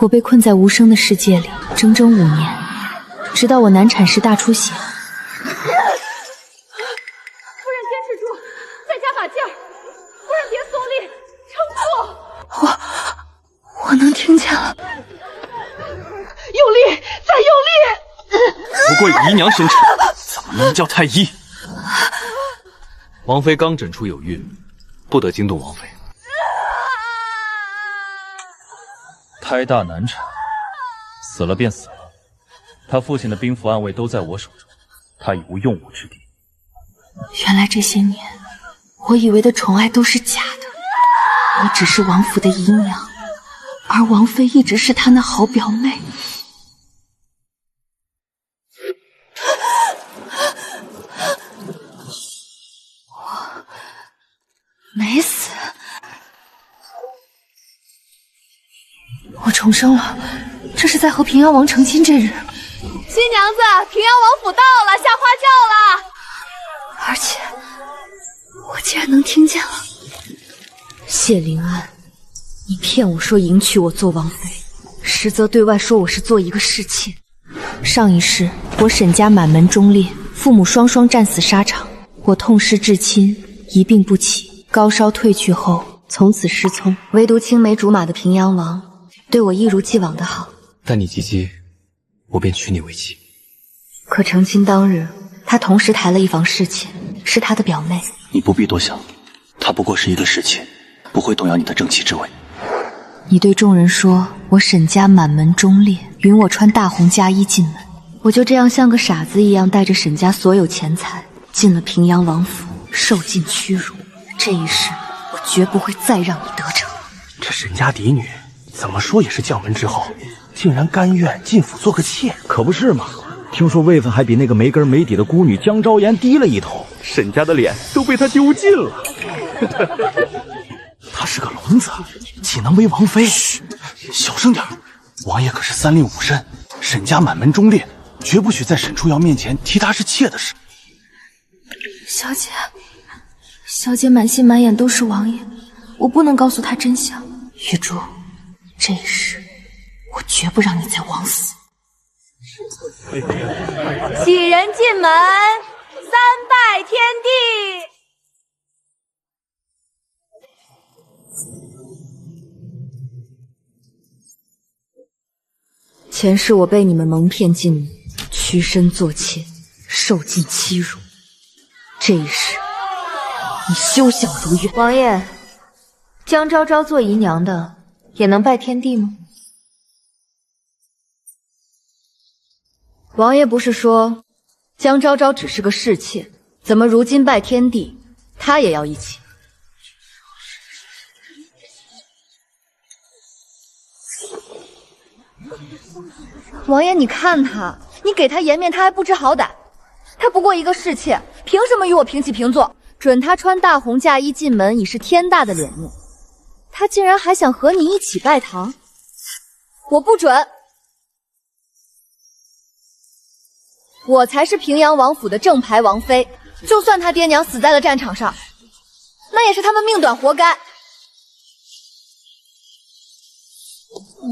我被困在无声的世界里整整5年，直到我难产时大出血。夫人坚持住，再加把劲儿！夫人别松力，撑住！我能听见了，用力，再用力！不过姨娘生产，怎么能叫太医？王妃刚诊出有孕，不得惊动王妃。胎大难产，死了便死了。他父亲的兵符暗卫都在我手中，他已无用武之地。原来这些年，我以为的宠爱都是假的。我只是王府的姨娘，而王妃一直是他那好表妹。我没死，我重生了，这是在和平阳王成亲这日。新娘子，平阳王府到了，下花轿了。而且，我竟然能听见了。谢灵安，你骗我说迎娶我做王妃，实则对外说我是做一个侍妾。上一世，我沈家满门忠烈，父母双双战死沙场，我痛失至亲，一病不起，高烧退去后，从此失聪。唯独青梅竹马的平阳王，对我一如既往的好。待你及笄，我便娶你为妻。可成亲当日，他同时抬了一房侍妾，是他的表妹。你不必多想，她不过是一个侍妾，不会动摇你的正妻之位。你对众人说我沈家满门忠烈，允我穿大红嫁衣进门，我就这样像个傻子一样，带着沈家所有钱财进了平阳王府，受尽屈辱。这一世，我绝不会再让你得逞。这沈家嫡女怎么说也是将门之后，竟然甘愿进府做个妾，可不是嘛？听说位分还比那个没根没底的孤女江昭言低了一头，沈家的脸都被她丢尽了。她是个聋子，岂能为王妃？嘘，小声点，王爷可是三令五申，沈家满门忠烈，绝不许在沈初瑶面前提她是妾的事。小姐满心满眼都是王爷，我不能告诉他真相。玉珠，这一世我绝不让你再枉死。几人进门，三拜天地。前世我被你们蒙骗进门，屈身做妾，受尽欺辱。这一世，你休想如愿。王爷，江昭昭做姨娘的，也能拜天地吗？王爷不是说江昭昭只是个侍妾，怎么如今拜天地，她也要一起？王爷，你看他，你给他颜面，他还不知好歹。他不过一个侍妾，凭什么与我平起平坐？准他穿大红嫁衣进门，已是天大的脸面。他竟然还想和你一起拜堂，我不准！我才是平阳王府的正牌王妃，就算他爹娘死在了战场上，那也是他们命短活该。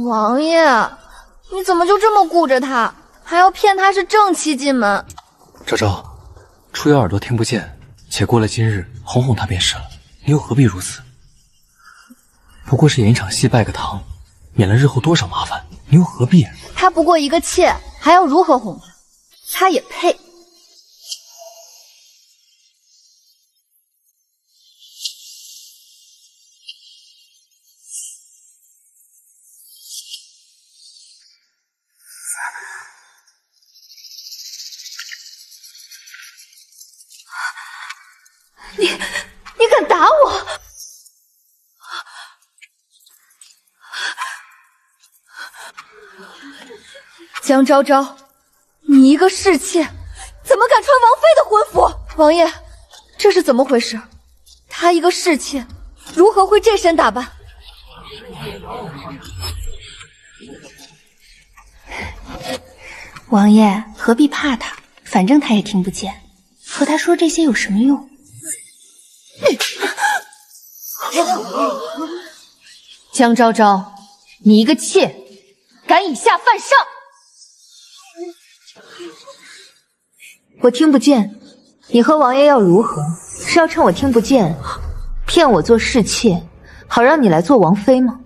王爷，你怎么就这么顾着他，还要骗他是正妻进门？昭昭，初瑶耳朵听不见，且过了今日，哄哄他便是了。你又何必如此？不过是演一场戏，拜个堂，免了日后多少麻烦，你又何必？他不过一个妾，还要如何哄他？他也配。你敢打我？江昭昭，你一个侍妾，怎么敢穿王妃的婚服？王爷，这是怎么回事？她一个侍妾，如何会这身打扮？王爷何必怕他？反正他也听不见，和他说这些有什么用？江昭昭，你一个妾，敢以下犯上！我听不见，你和王爷要如何？是要趁我听不见，骗我做侍妾，好让你来做王妃吗？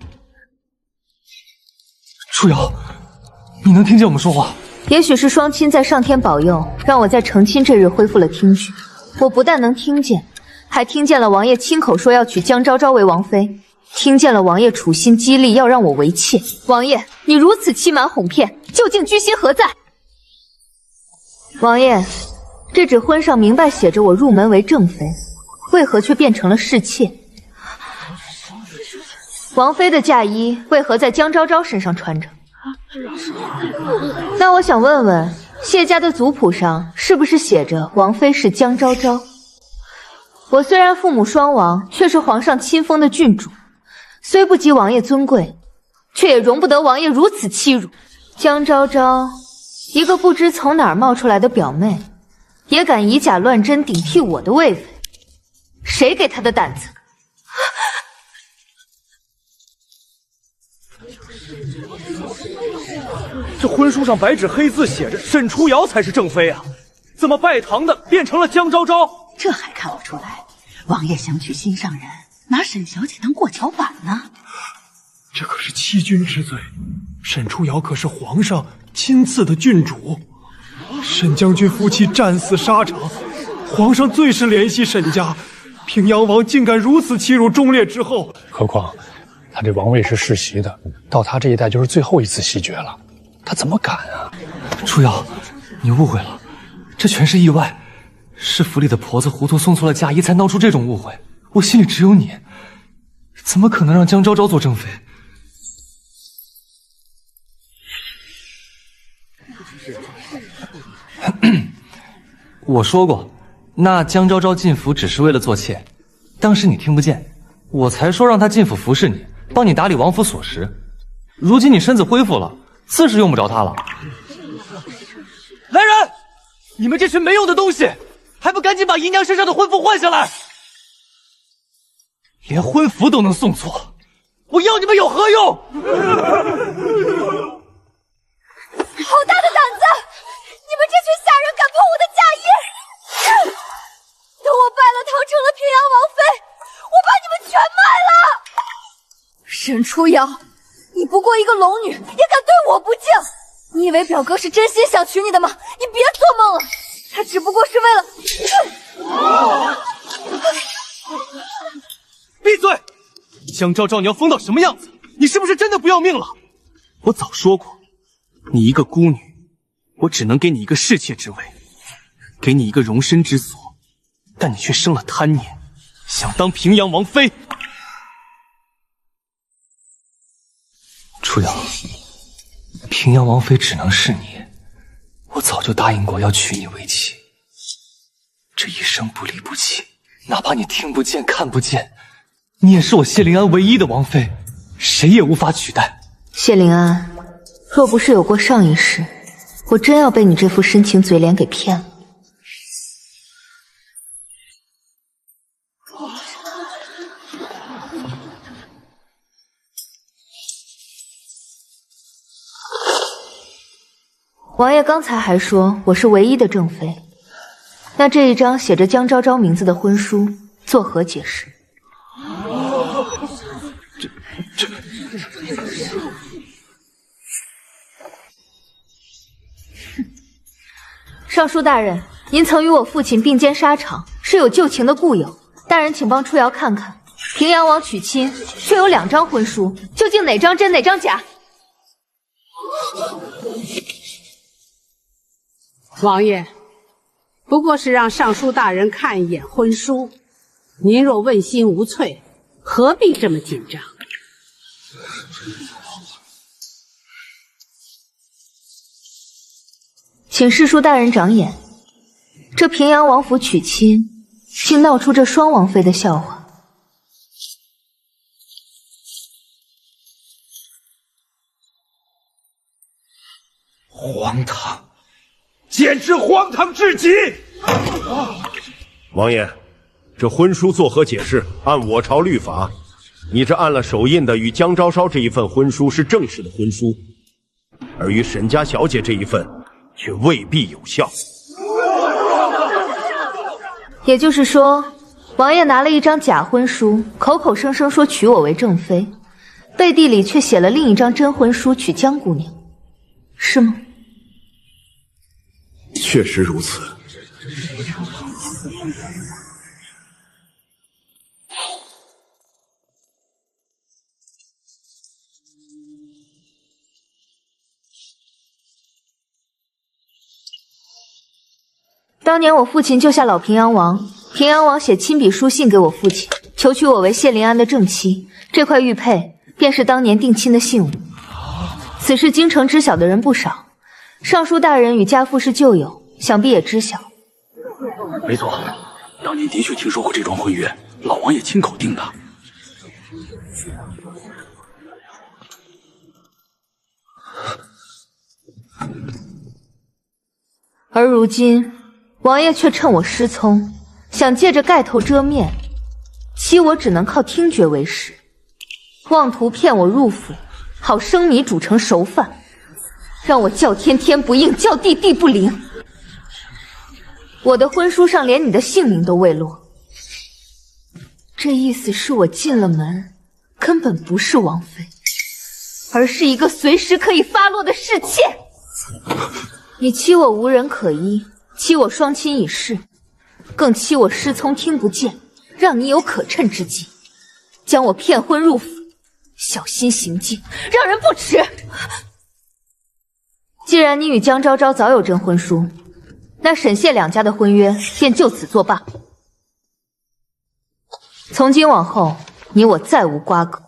初瑶，你能听见我们说话？也许是双亲在上天保佑，让我在成亲这日恢复了听觉。我不但能听见，还听见了王爷亲口说要娶江昭昭为王妃，听见了王爷处心积虑要让我为妾。王爷，你如此欺瞒哄骗，究竟居心何在？王爷，这纸婚上明白写着我入门为正妃，为何却变成了侍妾？王妃的嫁衣为何在江昭昭身上穿着？那我想问问，谢家的族谱上是不是写着王妃是江昭昭？我虽然父母双亡，却是皇上亲封的郡主，虽不及王爷尊贵，却也容不得王爷如此欺辱。江昭昭，一个不知从哪儿冒出来的表妹，也敢以假乱真顶替我的位分，谁给他的胆子？这婚书上白纸黑字写着沈初瑶才是正妃啊，怎么拜堂的变成了江昭昭？这还看不出来？王爷想娶心上人，拿沈小姐当过桥板呢。这可是欺君之罪，沈初瑶可是皇上亲赐的郡主，沈将军夫妻战死沙场，皇上最是怜惜沈家，平阳王竟敢如此欺辱忠烈之后。何况他这王位是世袭的，到他这一代就是最后一次袭爵了，他怎么敢啊？初瑶，你误会了，这全是意外，是府里的婆子糊涂送错了嫁衣，才闹出这种误会。我心里只有你，怎么可能让江昭昭做正妃？我说过，那江昭昭进府只是为了做妾，当时你听不见，我才说让她进府服侍你，帮你打理王府琐事。如今你身子恢复了，自是用不着她了。来人，你们这群没用的东西，还不赶紧把姨娘身上的婚服换下来！连婚服都能送错，我要你们有何用？好大的胆子！你们这群下人敢碰我的嫁衣！等我拜了堂成了平阳王妃，我把你们全卖了！沈初瑶，你不过一个龙女，也敢对我不敬？你以为表哥是真心想娶你的吗？你别做梦了，他只不过是为了……闭嘴！江昭昭，你要疯到什么样子？你是不是真的不要命了？我早说过，你一个孤女，我只能给你一个侍妾之位，给你一个容身之所，但你却生了贪念，想当平阳王妃。初瑶，平阳王妃只能是你，我早就答应过要娶你为妻，这一生不离不弃，哪怕你听不见看不见，你也是我谢灵安唯一的王妃，谁也无法取代。谢灵安，若不是有过上一世，我真要被你这副深情嘴脸给骗了。王爷刚才还说我是唯一的正妃，那这一张写着江昭昭名字的婚书作何解释？尚书大人，您曾与我父亲并肩沙场，是有旧情的故友。大人，请帮初瑶看看，平阳王娶亲却有2张婚书，究竟哪张真哪张假？王爷，不过是让尚书大人看一眼婚书，您若问心无措，何必这么紧张？请侍书大人长眼，这平阳王府娶亲，竟闹出这双王妃的笑话。荒唐，简直荒唐至极！王爷，这婚书作何解释？按我朝律法，你这按了手印的与江昭昭这一份婚书是正式的婚书，而与沈家小姐这一份，却未必有效。也就是说，王爷拿了一张假婚书，口口声声说娶我为正妃，背地里却写了另一张真婚书娶江姑娘，是吗？确实如此。当年我父亲救下老平阳王，平阳王写亲笔书信给我父亲，求娶我为谢灵安的正妻。这块玉佩便是当年定亲的信物。此事京城知晓的人不少，尚书大人与家父是旧友，想必也知晓。没错，当年的确听说过这桩婚约，老王爷亲口定的。而如今，王爷却趁我失聪，想借着盖头遮面，欺我只能靠听觉为食，妄图骗我入府，好生米煮成熟饭，让我叫天天不应，叫地地不灵。我的婚书上连你的姓名都未落，这意思是我进了门，根本不是王妃，而是一个随时可以发落的侍妾。你欺我无人可依，欺我双亲已逝，更欺我失聪听不见，让你有可趁之机，将我骗婚入府，小心行径，让人不齿。既然你与江昭昭早有真婚书，那沈谢两家的婚约便就此作罢。从今往后，你我再无瓜葛。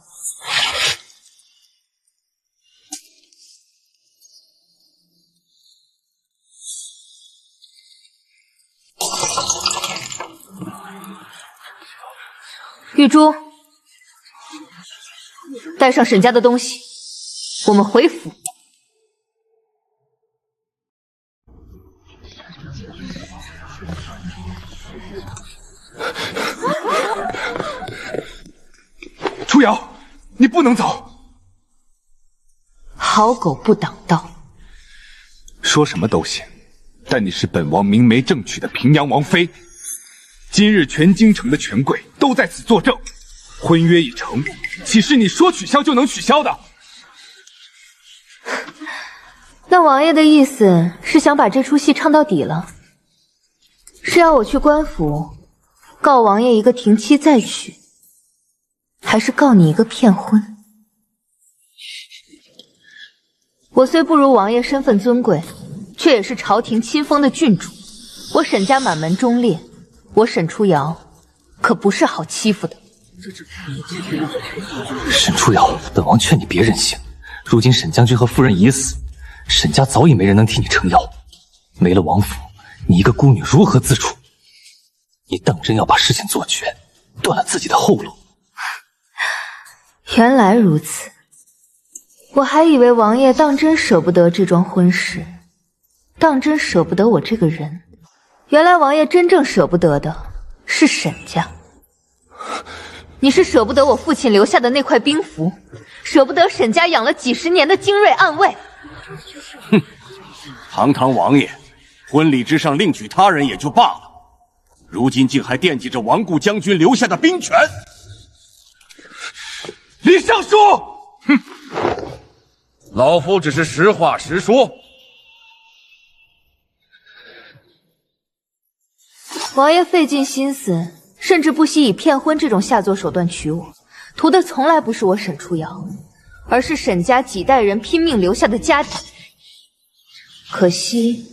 玉珠，带上沈家的东西，我们回府。初瑶，你不能走！好狗不挡道。说什么都行，但你是本王明媒正娶的平阳王妃。今日全京城的权贵都在此作证，婚约已成，岂是你说取消就能取消的？那王爷的意思是想把这出戏唱到底了？是要我去官府告王爷一个停妻再娶，还是告你一个骗婚？我虽不如王爷身份尊贵，却也是朝廷亲封的郡主，我沈家满门忠烈，我沈初瑶可不是好欺负的。沈初瑶，本王劝你别任性。如今沈将军和夫人已死，沈家早已没人能替你撑腰，没了王府，你一个孤女如何自处？你当真要把事情做绝，断了自己的后路？原来如此，我还以为王爷当真舍不得这桩婚事，当真舍不得我这个人。原来王爷真正舍不得的是沈家。你是舍不得我父亲留下的那块兵符，舍不得沈家养了几十年的精锐暗卫。哼，堂堂王爷，婚礼之上另娶他人也就罢了，如今竟还惦记着亡故将军留下的兵权。李尚书，哼，老夫只是实话实说。王爷费尽心思，甚至不惜以骗婚这种下作手段娶我，图的从来不是我沈初瑶，而是沈家几代人拼命留下的家底。可惜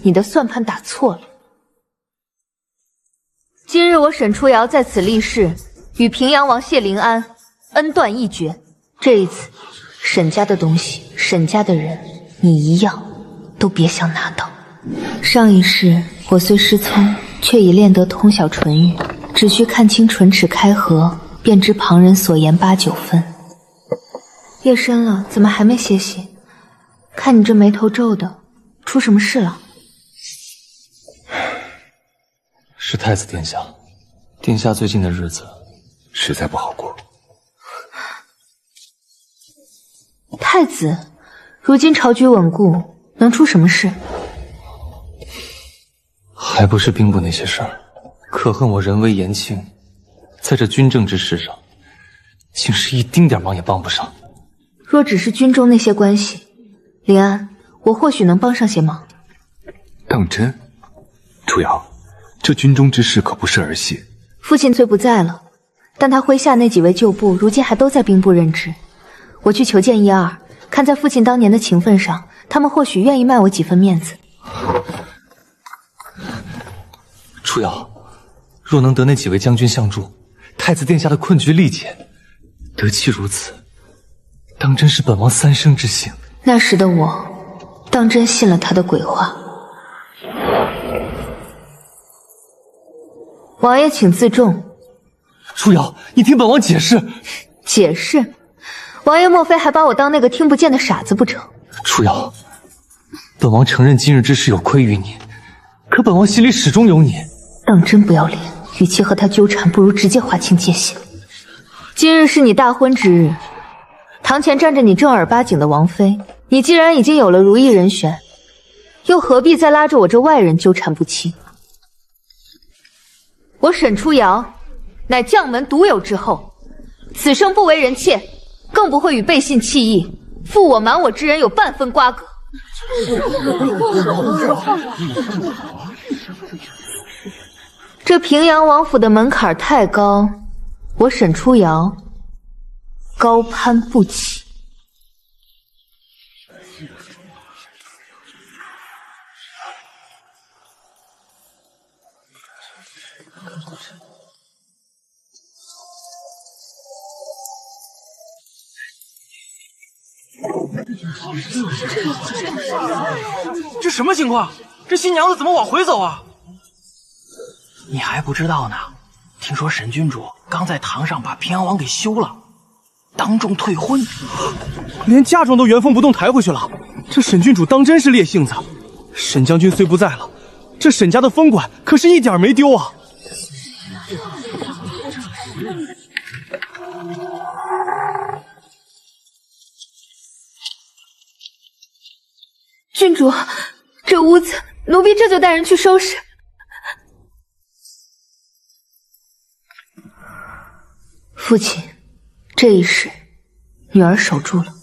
你的算盘打错了。今日我沈初瑶在此立誓，与平阳王谢灵安恩断义绝。这一次，沈家的东西，沈家的人，你一样都别想拿到。上一世我虽失聪，却已练得通晓唇语，只需看清唇齿开合，便知旁人所言8、9分。夜深了，怎么还没歇息？看你这眉头皱的，出什么事了？是太子殿下，殿下最近的日子实在不好过。太子，如今朝局稳固，能出什么事？还不是兵部那些事儿。可恨我人微言轻，在这军政之事上，竟是一丁点忙也帮不上。若只是军中那些关系，林安，我或许能帮上些忙。当真？楚瑶，这军中之事可不是儿戏。父亲虽不在了，但他麾下那几位旧部如今还都在兵部任职。我去求见一二，看在父亲当年的情分上，他们或许愿意卖我几分面子。楚瑶，若能得那几位将军相助，太子殿下的困局力解，得其如此，当真是本王三生之幸。那时的我，当真信了他的鬼话。王爷请自重。楚瑶，你听本王解释。解释？王爷莫非还把我当那个听不见的傻子不成？楚瑶，本王承认今日之事有亏于你，可本王心里始终有你。当真不要脸，与其和他纠缠，不如直接划清界限。今日是你大婚之日，堂前站着你正儿八经的王妃，你既然已经有了如意人选，又何必再拉着我这外人纠缠不清？我沈初瑶，乃将门独有之后，此生不为人妾，更不会与背信弃义、负我瞒我之人有半分瓜葛。这平阳王府的门槛太高，我沈初瑶高攀不起。这什么情况？这新娘子怎么往回走啊？你还不知道呢，听说沈君主刚在堂上把平阳王给休了，当众退婚，连嫁妆都原封不动抬回去了。这沈君主当真是烈性子。沈将军虽不在了，这沈家的风管可是一点没丢啊。郡主，这屋子奴婢这就带人去收拾。父亲，这一世，女儿守住了。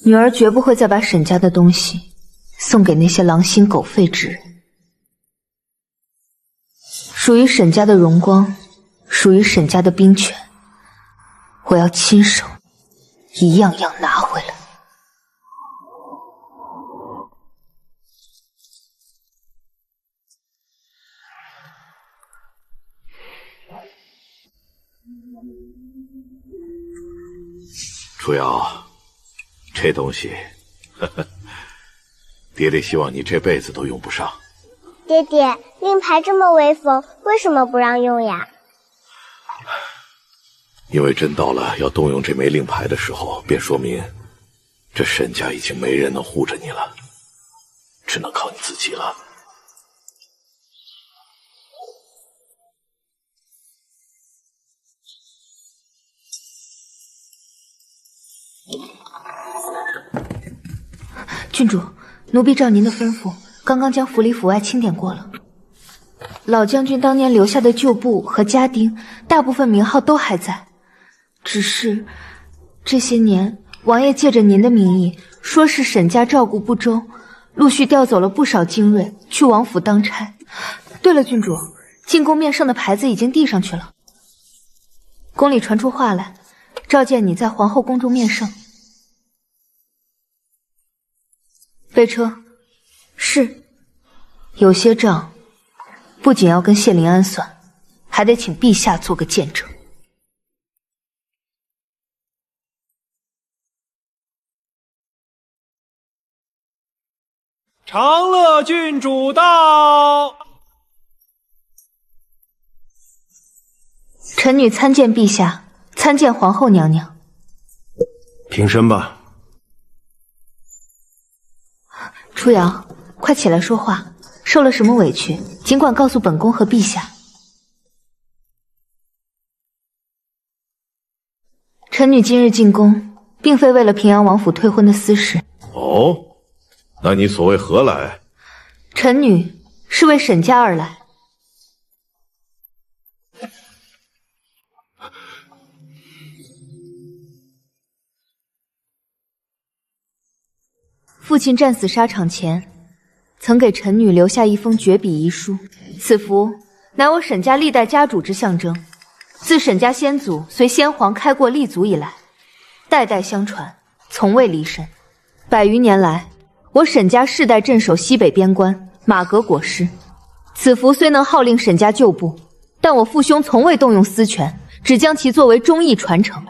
女儿绝不会再把沈家的东西送给那些狼心狗肺之人。属于沈家的荣光，属于沈家的兵权，我要亲手一样样拿回来。楚瑶，这东西，爹爹希望你这辈子都用不上。爹爹，令牌这么威风，为什么不让用呀？因为真到了要动用这枚令牌的时候，便说明这沈家已经没人能护着你了，只能靠你自己了。郡主，奴婢照您的吩咐，刚刚将府里府外清点过了。老将军当年留下的旧部和家丁，大部分名号都还在，只是这些年王爷借着您的名义，说是沈家照顾不周，陆续调走了不少精锐去王府当差。对了，郡主，进宫面圣的牌子已经递上去了。宫里传出话来，召见你在皇后宫中面圣。备车。是。有些账不仅要跟谢灵安算，还得请陛下做个见证。长乐郡主到。臣女参见陛下，参见皇后娘娘。平身吧。初瑶，快起来说话，受了什么委屈，尽管告诉本宫和陛下。臣女今日进宫，并非为了平阳王府退婚的私事。哦，那你所谓何来？臣女是为沈家而来。父亲战死沙场前，曾给臣女留下一封绝笔遗书，此符乃我沈家历代家主之象征。自沈家先祖随先皇开国立足以来，代代相传，从未离身。100余年来，我沈家世代镇守西北边关，马革裹尸。此符虽能号令沈家旧部，但我父兄从未动用私权，只将其作为忠义传承。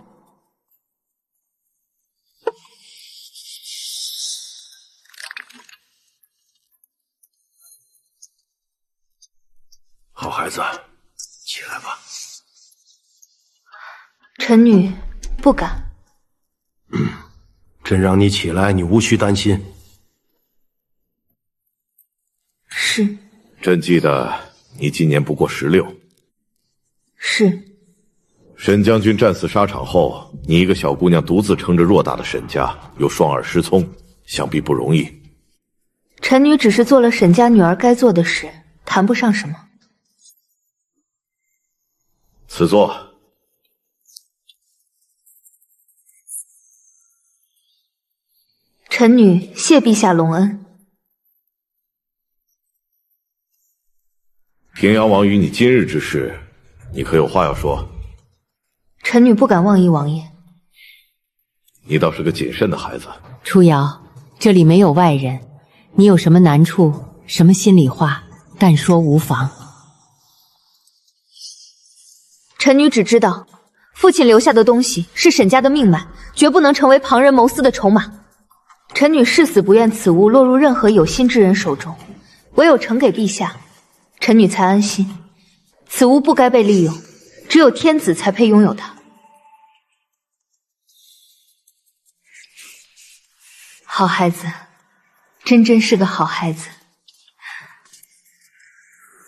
好孩子，起来吧。臣女不敢。朕让你起来，你无需担心。是。朕记得你今年不过16。是。沈将军战死沙场后，你一个小姑娘独自撑着偌大的沈家，又双耳失聪，想必不容易。臣女只是做了沈家女儿该做的事，谈不上什么。赐座。臣女谢陛下隆恩。平阳王与你今日之事，你可有话要说？臣女不敢妄议王爷。你倒是个谨慎的孩子。初瑶，这里没有外人，你有什么难处，什么心里话，但说无妨。臣女只知道，父亲留下的东西是沈家的命脉，绝不能成为旁人谋私的筹码。臣女誓死不愿此物落入任何有心之人手中，唯有呈给陛下，臣女才安心。此物不该被利用，只有天子才配拥有它。好孩子，真是个好孩子。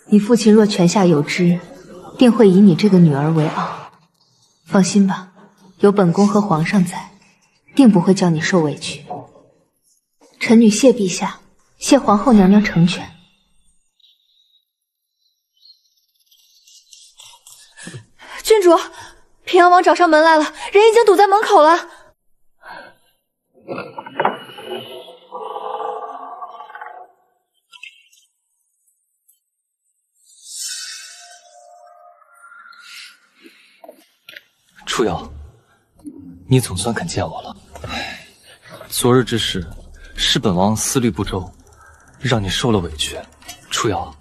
你父亲若泉下有知，定会以你这个女儿为傲。放心吧，有本宫和皇上在，定不会叫你受委屈。臣女谢陛下，谢皇后娘娘成全。郡主，平阳王找上门来了，人已经堵在门口了。初瑶，你总算肯见我了。昨日之事，是本王思虑不周，让你受了委屈。初瑶，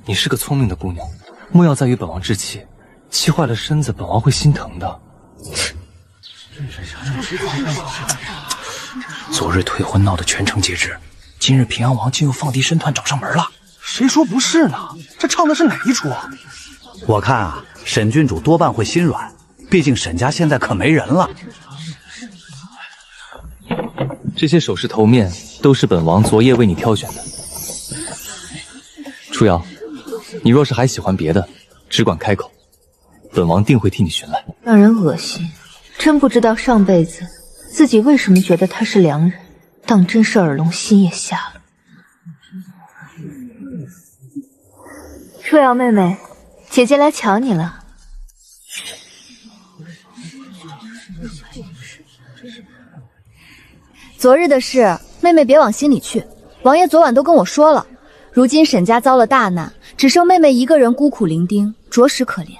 你是个聪明的姑娘，莫要再与本王置气，气坏了身子，本王会心疼的。昨日退婚闹得全城皆知，今日平阳王竟又放低身段找上门了。谁说不是呢？这唱的是哪一出？我看啊，沈郡主多半会心软，毕竟沈家现在可没人了。这些首饰头面都是本王昨夜为你挑选的。初瑶，你若是还喜欢别的，只管开口，本王定会替你寻来。让人恶心，真不知道上辈子自己为什么觉得他是良人，当真是耳聋心也瞎了。初瑶妹妹，姐姐来瞧你了。昨日的事，妹妹别往心里去。王爷昨晚都跟我说了，如今沈家遭了大难，只剩妹妹一个人孤苦伶仃，着实可怜。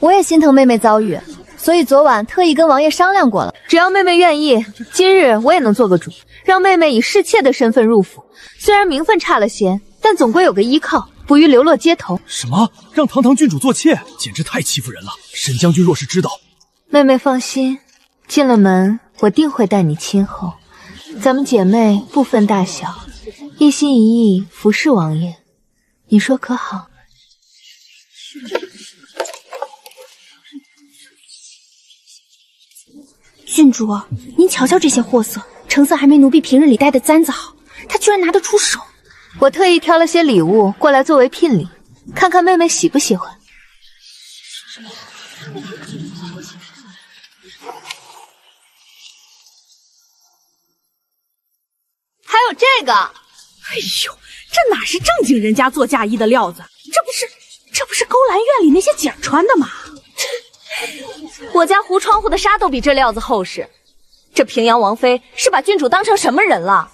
我也心疼妹妹遭遇，所以昨晚特意跟王爷商量过了。只要妹妹愿意，今日我也能做个主，让妹妹以侍妾的身份入府。虽然名分差了些，但总归有个依靠，不于流落街头。什么？让堂堂郡主做妾，简直太欺负人了！沈将军若是知道……妹妹放心，进了门，我定会待你亲厚。咱们姐妹不分大小，一心一意服侍王爷，你说可好？郡主，您瞧瞧这些货色，成色还没奴婢平日里戴的簪子好，他居然拿得出手。我特意挑了些礼物过来作为聘礼，看看妹妹喜不喜欢。还有这个。哎呦，这哪是正经人家做嫁衣的料子？这不是勾栏院里那些姐儿穿的吗？我家糊窗户的纱都比这料子厚实。这平阳王妃是把郡主当成什么人了？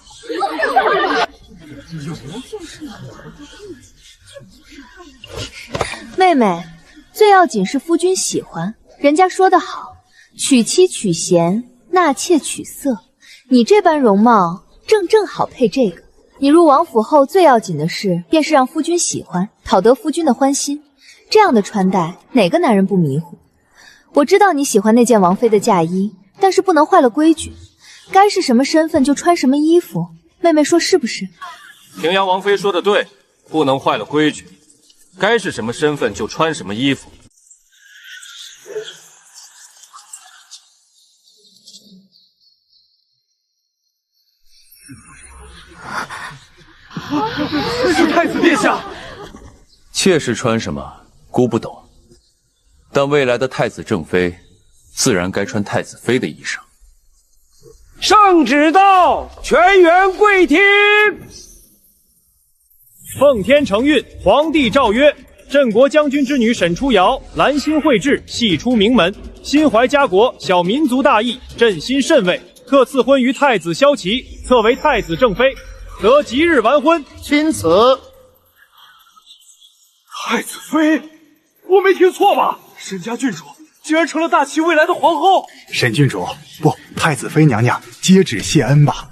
妹妹，最要紧是夫君喜欢。人家说得好，娶妻娶贤，纳妾娶色。你这般容貌，正好配这个。你入王府后，最要紧的事便是让夫君喜欢，讨得夫君的欢心。这样的穿戴，哪个男人不迷糊？我知道你喜欢那件王妃的嫁衣，但是不能坏了规矩。该是什么身份就穿什么衣服，妹妹说是不是？平阳王妃说的对，不能坏了规矩。该是什么身份就穿什么衣服。是太子殿下。妾室穿什么，姑不懂，但未来的太子正妃，自然该穿太子妃的衣裳。圣旨到，全员跪听。奉天承运，皇帝诏曰：镇国将军之女沈初瑶，兰心蕙质，系出名门，心怀家国，晓民族大义，朕心甚慰，特赐婚于太子萧齐，册为太子正妃，得即日完婚。钦此。太子妃，我没听错吧？沈家郡主竟然成了大齐未来的皇后。沈郡主，不，太子妃娘娘接旨谢恩吧。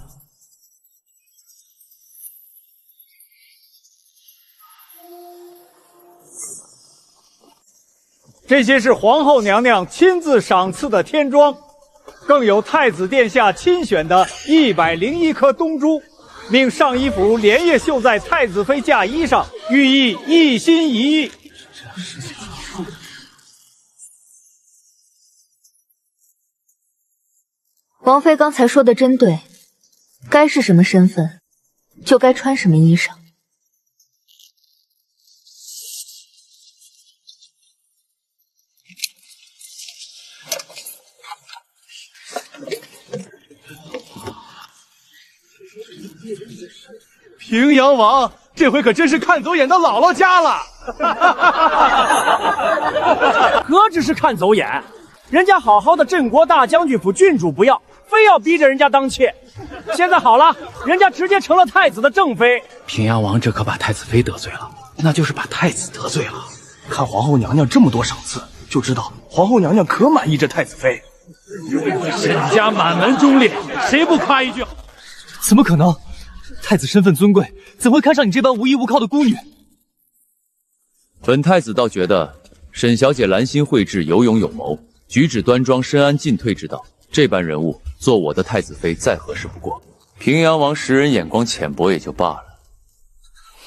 这些是皇后娘娘亲自赏赐的天装，更有太子殿下亲选的101颗东珠，命上衣服连夜绣在太子妃嫁衣上，寓意一心一意。王妃刚才说的真对，该是什么身份，就该穿什么衣裳。平阳王这回可真是看走眼到姥姥家了。何止是看走眼，人家好好的镇国大将军府郡主不要，非要逼着人家当妾。现在好了，人家直接成了太子的正妃。平阳王这可把太子妃得罪了，那就是把太子得罪了。看皇后娘娘这么多赏赐，就知道皇后娘娘可满意这太子妃。沈家满门忠烈，谁不夸一句？怎么可能？太子身份尊贵，怎会看上你这般无依无靠的孤女？本太子倒觉得沈小姐兰心蕙质，有勇有谋，举止端庄，深谙进退之道。这般人物做我的太子妃再合适不过。平阳王识人眼光浅薄也就罢了，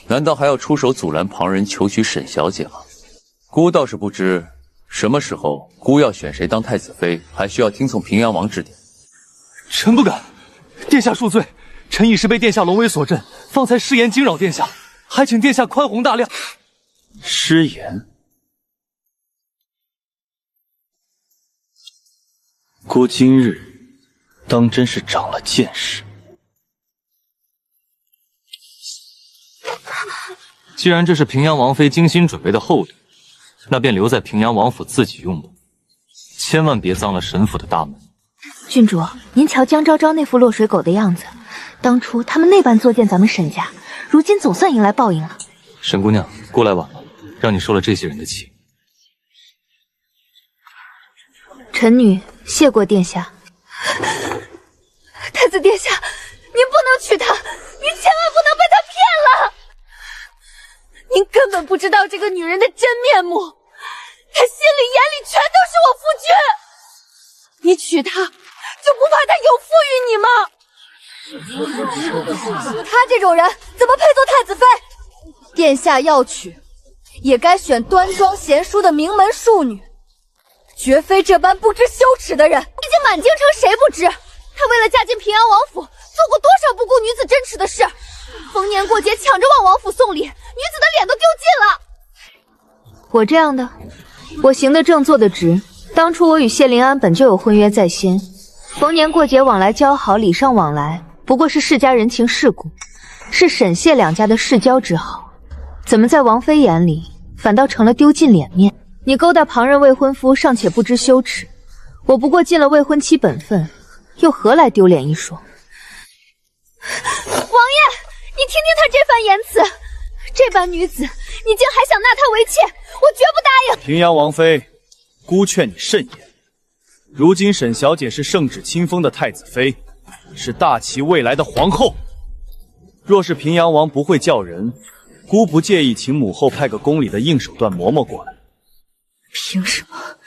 难道还要出手阻拦旁人求娶沈小姐吗？姑倒是不知什么时候姑要选谁当太子妃，还需要听从平阳王指点。臣不敢，殿下恕罪。臣已是被殿下龙威所震，方才失言惊扰殿下，还请殿下宽宏大量。失言？姑今日当真是长了见识。既然这是平阳王妃精心准备的厚礼，那便留在平阳王府自己用吧，千万别脏了沈府的大门。郡主，您瞧江昭昭那副落水狗的样子，当初他们那般作践咱们沈家，如今总算迎来报应了。沈姑娘，过来晚了，让你受了这些人的气。臣女谢过殿下。太子殿下，您不能娶她，您千万不能被她骗了。您根本不知道这个女人的真面目，她心里眼里全都是我夫君。你娶她，就不怕她有负于你吗？她这种人怎么配做太子妃？殿下要娶，也该选端庄贤淑的名门庶女，绝非这般不知羞耻的人。毕竟满京城谁不知，她为了嫁进平阳王府，做过多少不顾女子真耻的事。逢年过节抢着往王府送礼，女子的脸都丢尽了。我这样的，我行得正，坐得直。当初我与谢灵安本就有婚约在先，逢年过节往来交好，礼尚往来，不过是世家人情世故，是沈谢两家的世交之好，怎么在王妃眼里反倒成了丢尽脸面？你勾搭旁人未婚夫，尚且不知羞耻，我不过尽了未婚妻本分，又何来丢脸一说？王爷，你听听他这番言辞，这般女子，你竟还想纳她为妾，我绝不答应！平阳王妃，孤劝你慎言。如今沈小姐是圣旨亲封的太子妃，是大齐未来的皇后。若是平阳王不会叫人，孤不介意请母后派个宫里的硬手段嬷嬷过来。凭什么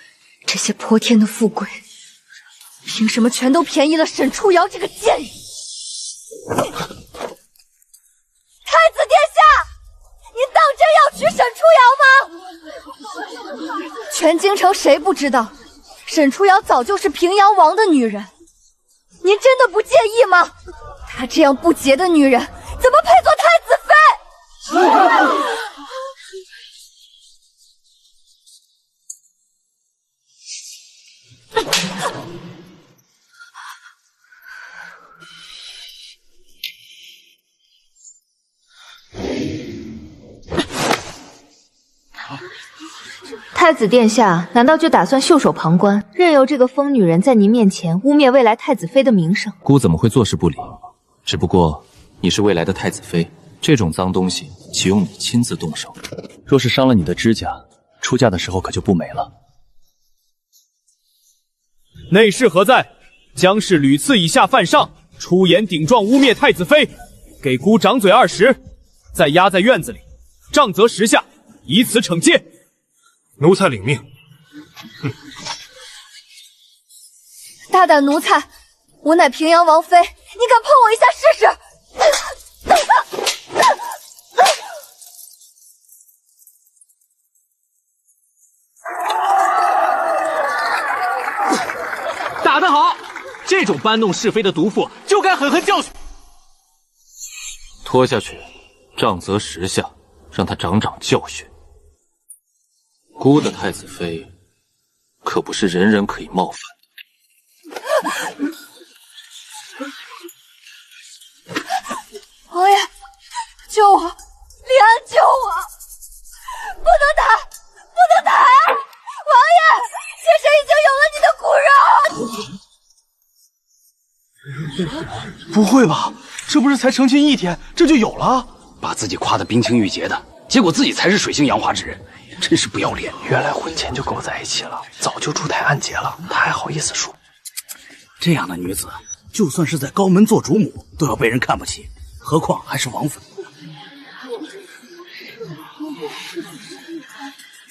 这些泼天的富贵，凭什么全都便宜了沈初瑶这个贱人？太子殿下，您当真要娶沈初瑶吗？全京城谁不知道，沈初瑶早就是平阳王的女人，您真的不介意吗？她这样不洁的女人，怎么配做太子妃？太子殿下难道就打算袖手旁观，任由这个疯女人在您面前污蔑未来太子妃的名声？姑怎么会坐视不理？只不过你是未来的太子妃，这种脏东西岂用你亲自动手？若是伤了你的指甲，出嫁的时候可就不美了。内侍何在？将士屡次以下犯上，出言顶撞污蔑太子妃，给姑掌嘴20，再压在院子里，杖责10下，以此惩戒。奴才领命。大胆奴才，我乃平阳王妃，你敢碰我一下试试？打得好！这种搬弄是非的毒妇就该狠狠教训。拖下去，杖责10下，让他长长教训。姑的太子妃可不是人人可以冒犯的。王爷，救我！李安，救我！不能打，不能打啊！王爷，妾身已经有了你的骨肉。不会吧？这不是才成亲1天，这就有了？把自己夸得冰清玉洁的，结果自己才是水性杨花之人，真是不要脸！原来婚前就跟我在一起了，早就出台暗结了，他还好意思说？这样的女子，就算是在高门做主母，都要被人看不起，何况还是王妃。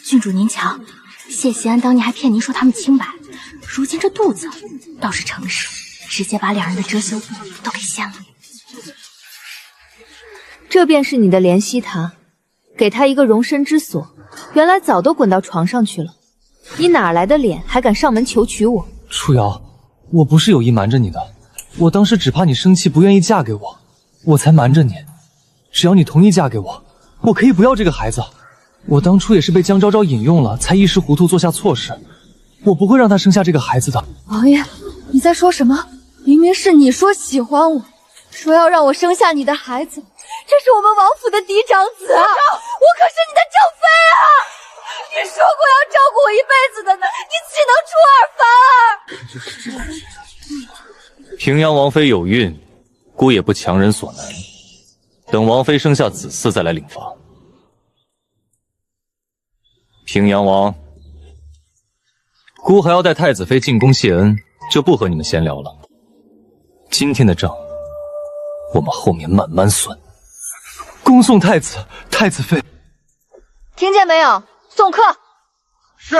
郡主您瞧，谢希安当年还骗您说他们清白，如今这肚子倒是诚实，直接把两人的遮羞布都给掀了。这便是你的怜惜他，给他一个容身之所，原来早都滚到床上去了。你哪来的脸还敢上门求娶我？初瑶，我不是有意瞒着你的，我当时只怕你生气不愿意嫁给我，我才瞒着你。只要你同意嫁给我，我可以不要这个孩子。我当初也是被江昭昭引用了，才一时糊涂做下错事，我不会让他生下这个孩子的。王爷，你在说什么？明明是你说喜欢我，说要让我生下你的孩子，这是我们王府的嫡长子啊！我可是你的正妃啊！你说过要照顾我一辈子的呢，你岂能出尔反尔？平阳王妃有孕，姑也不强人所难，等王妃生下子嗣再来领房。平阳王，姑还要带太子妃进宫谢恩，就不和你们闲聊了。今天的账，我们后面慢慢算。恭送太子、太子妃。听见没有？送客。是。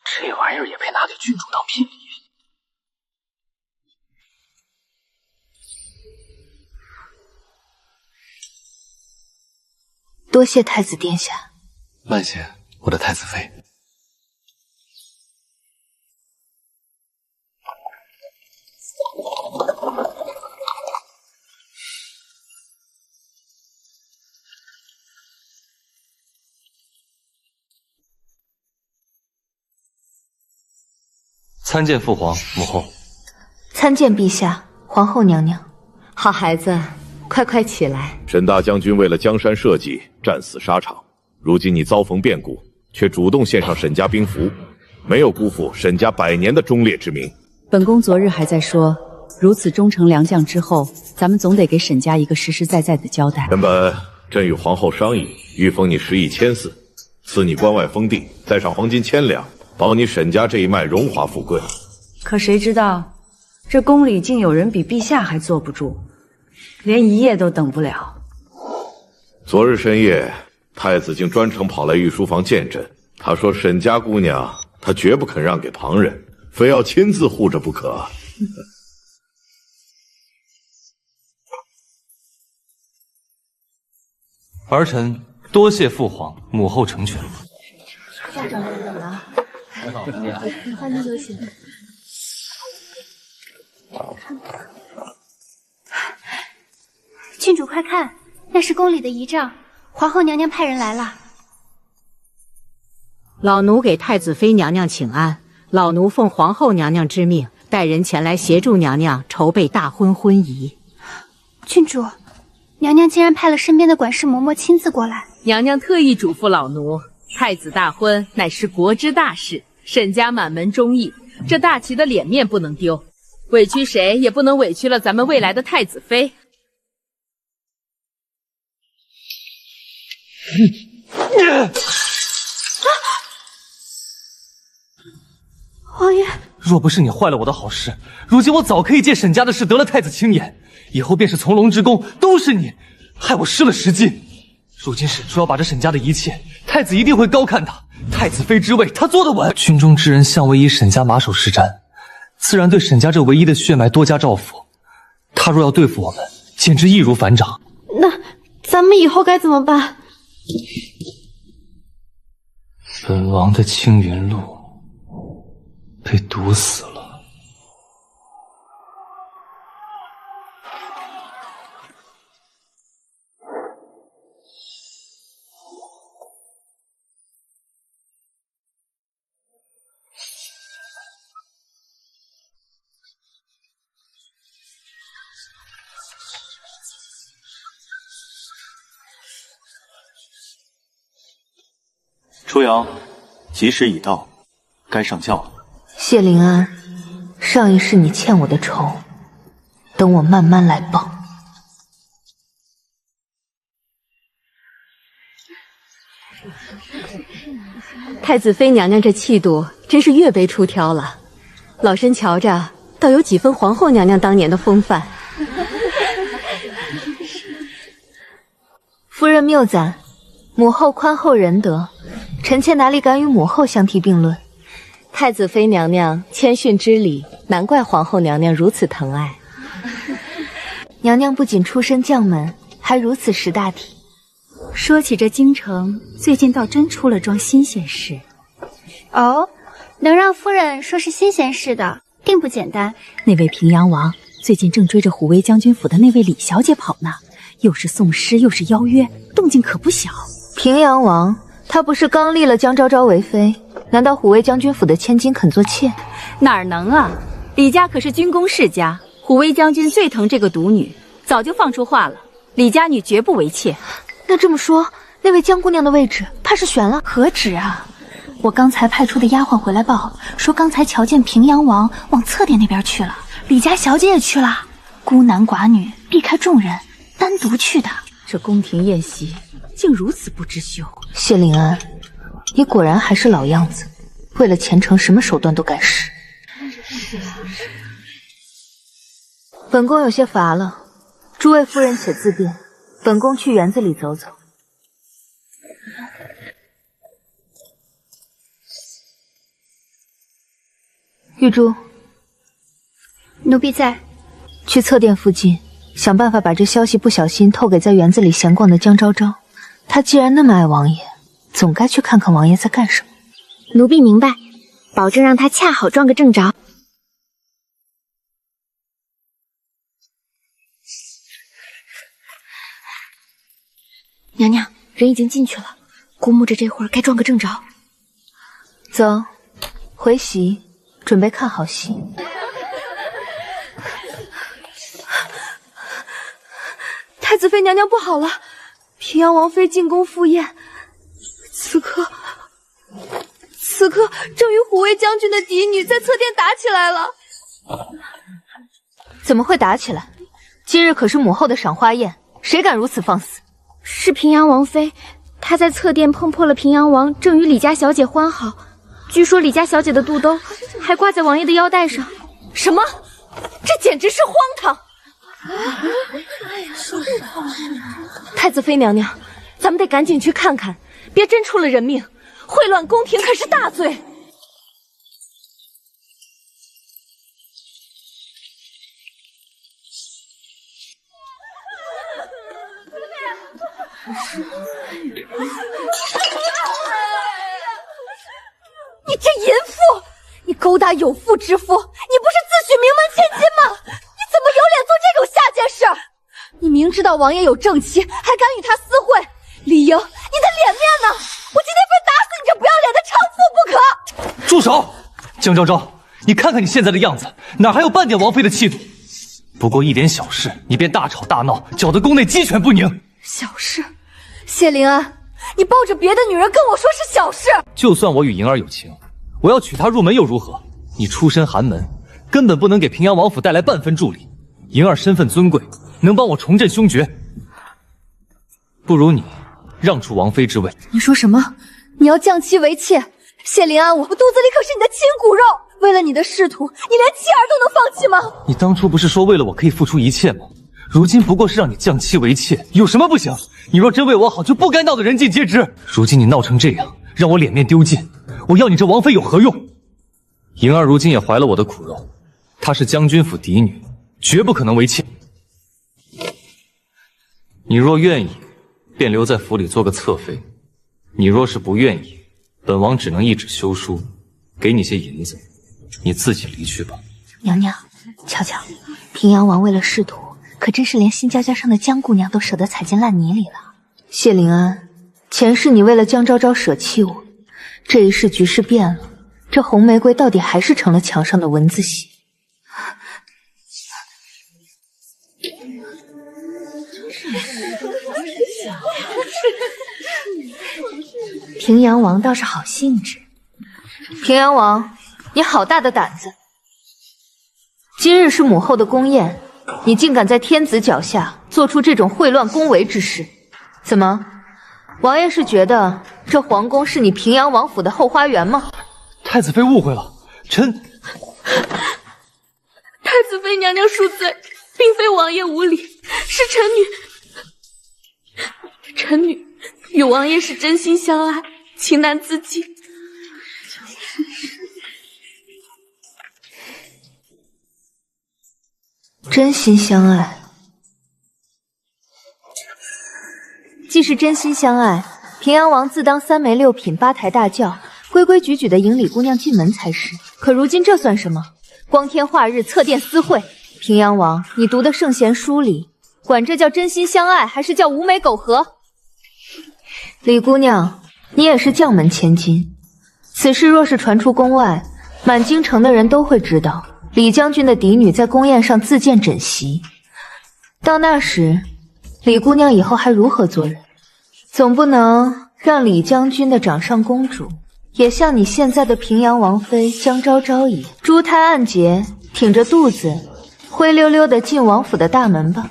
这玩意儿也配拿给郡主当聘礼？多谢太子殿下。慢些，我的太子妃。参见父皇母后。参见陛下、皇后娘娘。好孩子，快快起来。沈大将军为了江山社稷，战死沙场。如今你遭逢变故，却主动献上沈家兵符，没有辜负沈家100年的忠烈之名。本宫昨日还在说，如此忠诚良将之后，咱们总得给沈家一个实实在在的交代。原本朕与皇后商议，预封你10亿千寺，赐你关外封地，再上黄金1000两，保你沈家这一脉荣华富贵。可谁知道，这宫里竟有人比陛下还坐不住，连1夜都等不了。昨日深夜，太子竟专程跑来御书房见朕。他说沈家姑娘，他绝不肯让给旁人，非要亲自护着不可。儿臣多谢父皇母后成全。家长等等了，欢迎有请。郡主快看，那是宫里的仪仗，皇后娘娘派人来了。老奴给太子妃娘娘请安，老奴奉皇后娘娘之命，带人前来协助娘娘筹备大婚婚仪。郡主，娘娘竟然派了身边的管事嬷嬷亲自过来。娘娘特意嘱咐老奴，太子大婚乃是国之大事，沈家满门忠义，这大齐的脸面不能丢，委屈谁也不能委屈了咱们未来的太子妃。王爷，若不是你坏了我的好事，如今我早可以借沈家的事得了太子青眼，以后便是从龙之功，都是你害我失了时机。如今沈珠要把这沈家的一切，太子一定会高看他，太子妃之位他坐得稳。军中之人向唯一沈家马首是瞻，自然对沈家这唯一的血脉多加照拂。他若要对付我们，简直易如反掌。那咱们以后该怎么办？本王的青云路被堵死了。初阳，吉时已到，该上轿了。谢灵安，上一世你欠我的仇，等我慢慢来报。太子妃娘娘这气度真是岳飞出挑了，老身瞧着倒有几分皇后娘娘当年的风范。夫人谬赞，母后宽厚仁德，臣妾哪里敢与母后相提并论。太子妃娘娘谦逊之礼，难怪皇后娘娘如此疼爱。娘娘不仅出身将门，还如此识大体。说起这京城，最近倒真出了桩新鲜事。哦，能让夫人说是新鲜事的，定不简单。那位平阳王最近正追着虎威将军府的那位李小姐跑呢，又是送诗又是邀约，动静可不小。平阳王，他不是刚立了江昭昭为妃？难道虎威将军府的千金肯做妾？哪能啊！李家可是军功世家，虎威将军最疼这个独女，早就放出话了，李家女绝不为妾。那这么说，那位江姑娘的位置怕是悬了？何止啊！我刚才派出的丫鬟回来报，说刚才瞧见平阳王往侧殿那边去了，李家小姐也去了，孤男寡女避开众人，单独去的。这宫廷宴席竟如此不知羞！谢灵安，你果然还是老样子，为了前程什么手段都敢使。本宫有些乏了，诸位夫人且自便，本宫去园子里走走。玉珠，奴婢在。去侧殿附近，想办法把这消息不小心透给在园子里闲逛的江昭昭。她既然那么爱王爷，总该去看看王爷在干什么。奴婢明白，保证让他恰好撞个正着。娘娘，人已经进去了，估摸着这会儿该撞个正着。走，回席，准备看好戏。太子妃娘娘不好了，平阳王妃进宫赴宴，此刻正与虎卫将军的嫡女在侧殿打起来了。怎么会打起来？今日可是母后的赏花宴，谁敢如此放肆？是平阳王妃，她在侧殿碰破了平阳王正与李家小姐欢好，据说李家小姐的肚兜还挂在王爷的腰带上。什么？这简直是荒唐！太子妃娘娘，咱们得赶紧去看看，别真出了人命。秽乱宫廷可是大罪。你这淫妇！你勾搭有妇之夫，你不是自诩名门千金吗？你怎么有脸做这种下贱事？你明知道王爷有正妻，还敢与他私会，李莹，你的脸面呢？我今天非打死你这不要脸的娼妇不可！住手！江昭昭，你看看你现在的样子，哪还有半点王妃的气度？不过一点小事，你便大吵大闹，搅得宫内鸡犬不宁。小事？谢灵安，你抱着别的女人跟我说是小事？就算我与莹儿有情，我要娶她入门又如何？你出身寒门，根本不能给平阳王府带来半分助力。莹儿身份尊贵，能帮我重振凶爵。不如你让出王妃之位。你说什么？你要降妻为妾？谢灵安，我肚子里可是你的亲骨肉，为了你的仕途，你连妻儿都能放弃吗？你当初不是说为了我可以付出一切吗？如今不过是让你降妻为妾，有什么不行？你若真为我好，就不该闹得人尽皆知。如今你闹成这样，让我脸面丢尽，我要你这王妃有何用？莹儿如今也怀了我的苦肉，她是将军府嫡女，绝不可能为妾。你若愿意，便留在府里做个侧妃；你若是不愿意，本王只能一纸休书，给你些银子，你自己离去吧。娘娘，瞧瞧，平阳王为了仕途，可真是连新交加上的江姑娘都舍得踩进烂泥里了。谢灵安，前世你为了江昭昭舍弃我，这一世局势变了，这红玫瑰到底还是成了墙上的蚊子血。平阳王倒是好兴致。平阳王，你好大的胆子！今日是母后的宫宴，你竟敢在天子脚下做出这种秽乱宫闱之事，怎么？王爷是觉得这皇宫是你平阳王府的后花园吗？太子妃误会了，臣……太子妃娘娘恕罪，并非王爷无礼，是臣女与王爷是真心相爱，情难自禁。真心相爱，既是真心相爱，平阳王自当3媒6品8抬大轿，规规矩矩的迎李姑娘进门才是。可如今这算什么？光天化日侧殿私会，平阳王，你读的圣贤书里，管这叫真心相爱，还是叫无媒苟合？李姑娘，你也是将门千金，此事若是传出宫外，满京城的人都会知道李将军的嫡女在宫宴上自荐枕席。到那时，李姑娘以后还如何做人？总不能让李将军的掌上公主也像你现在的平阳王妃江昭昭一样，珠胎暗结，挺着肚子，灰溜溜的进王府的大门吧。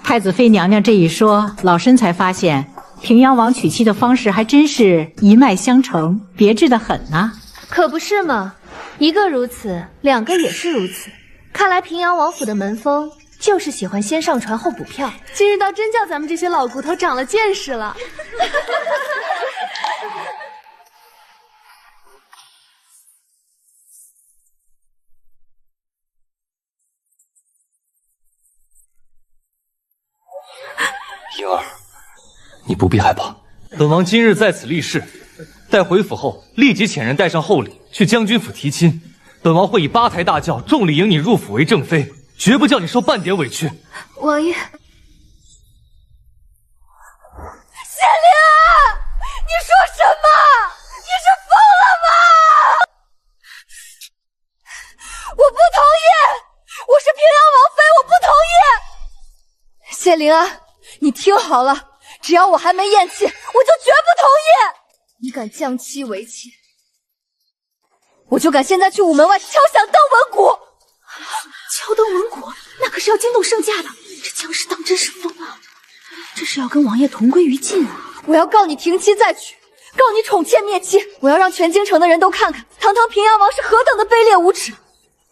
太子妃娘娘这一说，老身才发现平阳王娶妻的方式还真是一脉相承，别致的很呐。可不是嘛，一个如此，两个也是如此。看来平阳王府的门风就是喜欢先上船后补票。今日倒真叫咱们这些老骨头长了见识了。莹儿，你不必害怕，本王今日在此立誓，待回府后立即遣人带上厚礼去将军府提亲。本王会以8抬大轿重礼迎你入府为正妃，绝不叫你受半点委屈。王爷，谢灵儿，你说什么？你是疯了吗？谢灵安，你听好了，只要我还没咽气，我就绝不同意。你敢降妻为妾，我就敢现在去午门外敲响登文鼓。敲登文鼓，那可是要惊动圣驾的。这江氏当真是疯了，这是要跟王爷同归于尽啊！我要告你停妻再娶，告你宠妾灭妻，我要让全京城的人都看看，堂堂平阳王是何等的卑劣无耻。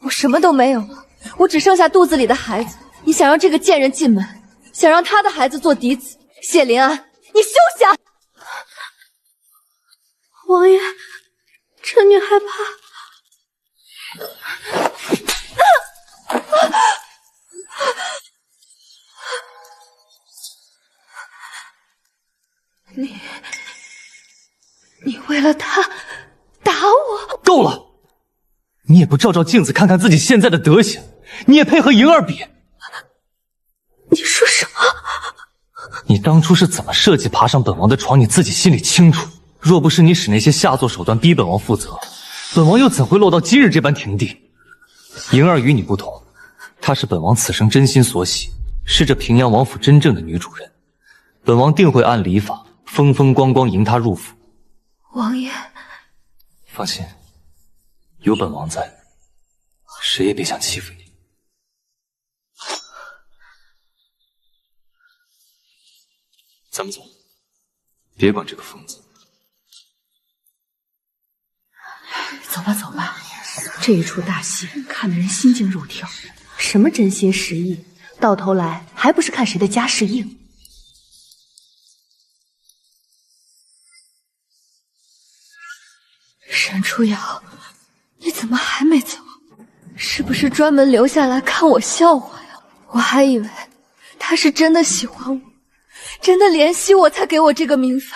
我什么都没有了，我只剩下肚子里的孩子。你想让这个贱人进门，想让他的孩子做嫡子，谢灵安，你休想！王爷，臣女害怕。你为了他打我？够了！你也不照照镜子看看自己现在的德行，你也配和莹儿比？你说什么？你当初是怎么设计爬上本王的床，你自己心里清楚。若不是你使那些下作手段逼本王负责，本王又怎会落到今日这般田地？莹儿与你不同，她是本王此生真心所喜，是这平阳王府真正的女主人。本王定会按礼法风风光光迎她入府。王爷，放心，有本王在，谁也别想欺负你。咱们走，别管这个疯子。走吧，走吧，这一出大戏看得人心惊肉跳，什么真心实意，到头来还不是看谁的家世硬。沈初瑶，你怎么还没走？是不是专门留下来看我笑话呀？我还以为他是真的喜欢我，真的怜惜我才给我这个名分，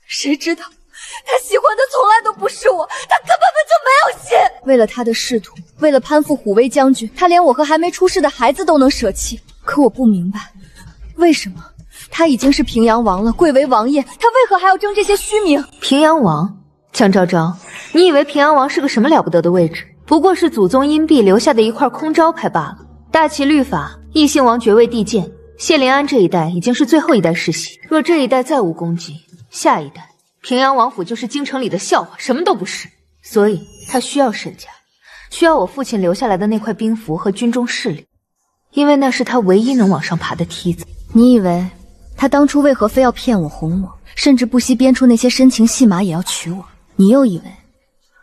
谁知道他喜欢的从来都不是我，他根本就没有心。为了他的仕途，为了攀附虎威将军，他连我和还没出世的孩子都能舍弃。可我不明白，为什么他已经是平阳王了，贵为王爷，他为何还要争这些虚名？平阳王，江昭昭，你以为平阳王是个什么了不得的位置？不过是祖宗荫壁留下的一块空招牌罢了。大齐律法，异姓王爵位递剑，谢灵安这一代已经是最后一代世袭，若这一代再无功绩，下一代平阳王府就是京城里的笑话，什么都不是。所以他需要沈家，需要我父亲留下来的那块兵符和军中势力，因为那是他唯一能往上爬的梯子。你以为他当初为何非要骗我哄我，甚至不惜编出那些深情戏码也要娶我？你又以为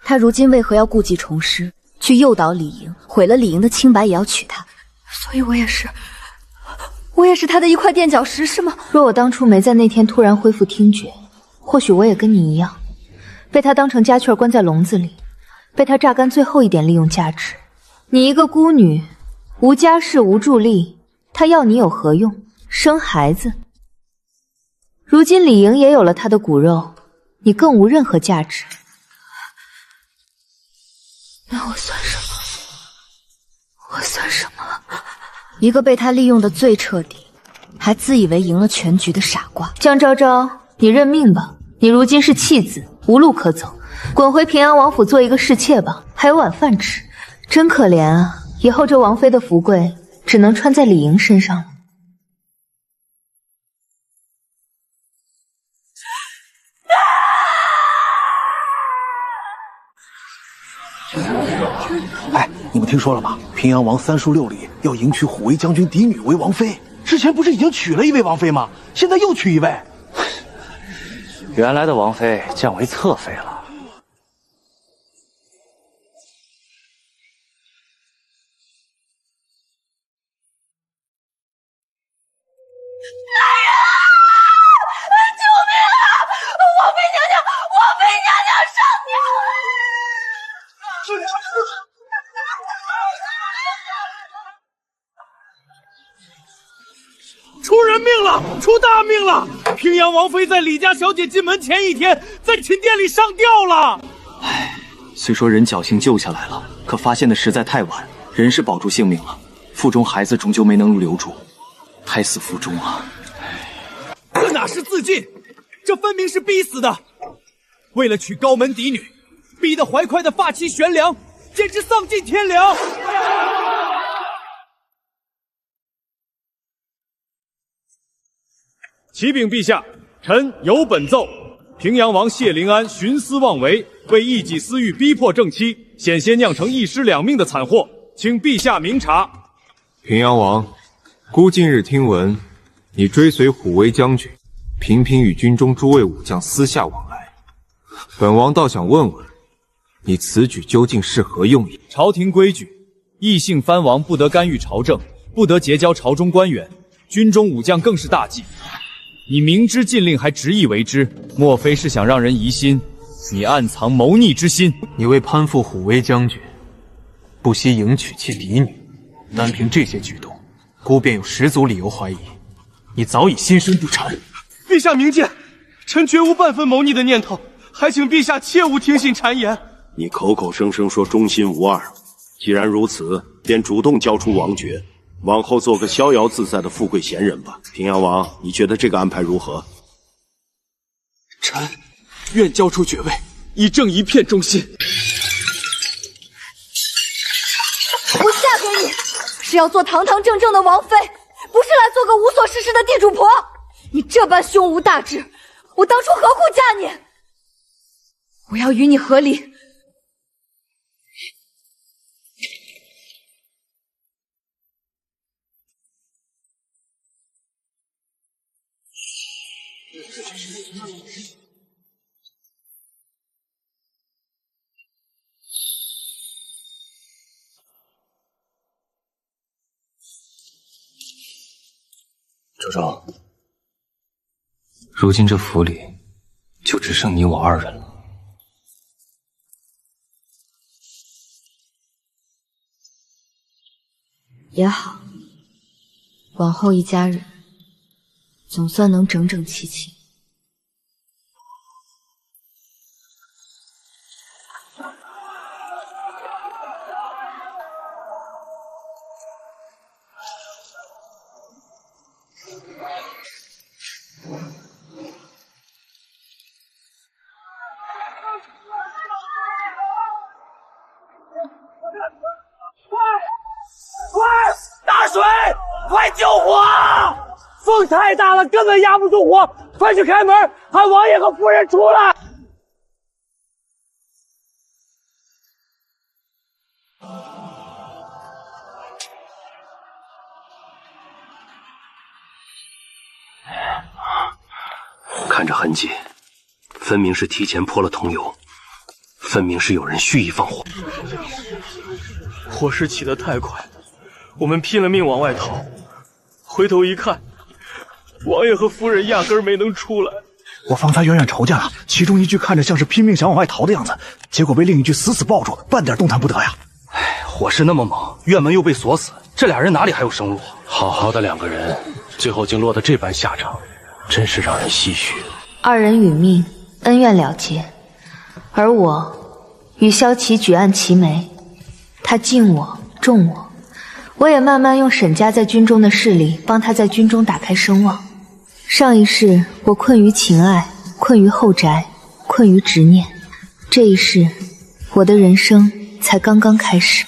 他如今为何要故技重施，去诱导李莹，毁了李莹的清白也要娶她？所以我也是他的一块垫脚石，是吗？若我当初没在那天突然恢复听觉，或许我也跟你一样，被他当成家雀关在笼子里，被他榨干最后一点利用价值。你一个孤女，无家世无助力，他要你有何用？生孩子。如今李莹也有了他的骨肉，你更无任何价值。那我算什么？我算什么？一个被他利用的最彻底，还自以为赢了全局的傻瓜。江昭昭，你认命吧，你如今是弃子，无路可走，滚回平阳王府做一个侍妾吧，还有碗饭吃。真可怜啊，以后这王妃的福贵只能穿在李莹身上了。哎，你们听说了吗？平阳王三书六里要迎娶虎威将军嫡女为王妃。之前不是已经娶了一位王妃吗？现在又娶一位。原来的王妃降为侧妃了。救命啊！王妃娘娘，王妃娘娘上吊了！出人命了，出大命了！平阳王妃在李家小姐进门前一天，在寝殿里上吊了。唉，虽说人侥幸救下来了，可发现的实在太晚，人是保住性命了，腹中孩子终究没能留住，胎死腹中啊！这哪是自尽，这分明是逼死的！为了娶高门嫡女，逼得怀揣的发妻悬梁，简直丧尽天良！启禀陛下，臣有本奏：平阳王谢灵安徇私妄为，为一己私欲逼迫正妻，险些酿成一尸两命的惨祸，请陛下明察。平阳王，孤近日听闻，你追随虎威将军，频频与军中诸位武将私下往来。本王倒想问问，你此举究竟是何用意？朝廷规矩，异姓藩王不得干预朝政，不得结交朝中官员，军中武将更是大忌。你明知禁令还执意为之，莫非是想让人疑心你暗藏谋逆之心？你为攀附虎威将军，不惜迎娶其嫡女，单凭这些举动，孤便有十足理由怀疑你早已心生不谄。陛下明鉴，臣绝无半分谋逆的念头，还请陛下切勿听信谗言。你口口声声说忠心无二，既然如此，便主动交出王爵，往后做个逍遥自在的富贵闲人吧。平阳王，你觉得这个安排如何？臣愿交出爵位，以正一片忠心。我嫁给你，是要做堂堂正正的王妃，不是来做个无所事事的地主婆。你这般胸无大志，我当初何苦嫁你？我要与你和离。周周，如今这府里就只剩你我二人了。也好，往后一家人总算能整整齐齐。快救火！风太大了，根本压不住火！快去开门，喊王爷和夫人出来！看这痕迹，分明是提前泼了桐油，分明是有人蓄意放火。火势起得太快，我们拼了命往外逃。回头一看，王爷和夫人压根儿没能出来。我方才远远瞅见了，其中一具看着像是拼命想往外逃的样子，结果被另一具死死抱住，半点动弹不得呀！哎，火势那么猛，院门又被锁死，这俩人哪里还有生路？好好的两个人，最后竟落得这般下场，真是让人唏嘘。二人殒命，恩怨了结，而我与萧齐举案齐眉，他敬我重我。我也慢慢用沈家在军中的势力，帮他在军中打开声望。上一世我困于情爱，困于后宅，困于执念，这一世我的人生才刚刚开始。